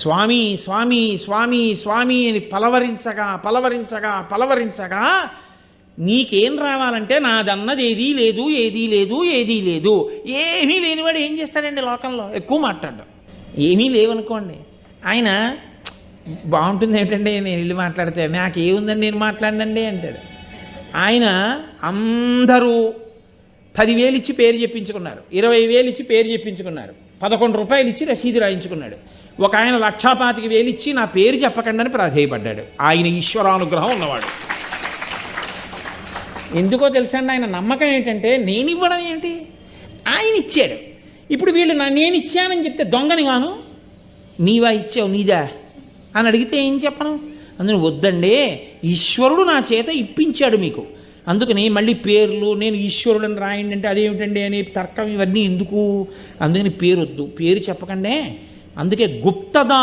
స్వామి స్వామి స్వామి స్వామి అని పలవరించగా పలవరించగా పలవరించగా నీకేం రావాలంటే నాదన్నది ఏదీ లేదు ఏదీ లేదు ఏదీ లేదు. ఏమీ లేనివాడు ఏం చేస్తాడండి లోకంలో? ఎక్కువ మాట్లాడడం. ఏమీ లేవనుకోండి, ఆయన బాగుంటుంది ఏంటంటే నేను ఇల్లు మాట్లాడితే నాకేముందని నేను మాట్లాడండి అంటాడు. ఆయన అందరూ 10,000 ఇచ్చి పేరు చెప్పించుకున్నారు, 20,000 ఇచ్చి పేరు చెప్పించుకున్నారు, 11 రూపాయలు ఇచ్చి రసీదు రాయించుకున్నాడు. ఒక ఆయన 1,25,000 ఇచ్చి నా పేరు చెప్పకండి అని ప్రాధేయపడ్డాడు. ఆయన ఈశ్వరానుగ్రహం ఉన్నవాడు. ఎందుకో తెలుసండి, ఆయన నమ్మకం ఏంటంటే నేను ఇవ్వడం ఏంటి, ఆయన ఇచ్చాడు. ఇప్పుడు వీళ్ళు నేను ఇచ్చానని చెప్తే దొంగని గాను, నీవా ఇచ్చావు నీదా అని అడిగితే ఏం చెప్పను? అందుకని వద్దండి, ఈశ్వరుడు నా చేత ఇప్పించాడు మీకు, అందుకని మళ్ళీ పేర్లు నేను ఈశ్వరుడని రాయండి అంటే అదేమిటండి అని తర్కం ఇవన్నీ ఎందుకు? అందుకని పేరు వద్దు, పేరు చెప్పకండి. అందుకే గుప్తదా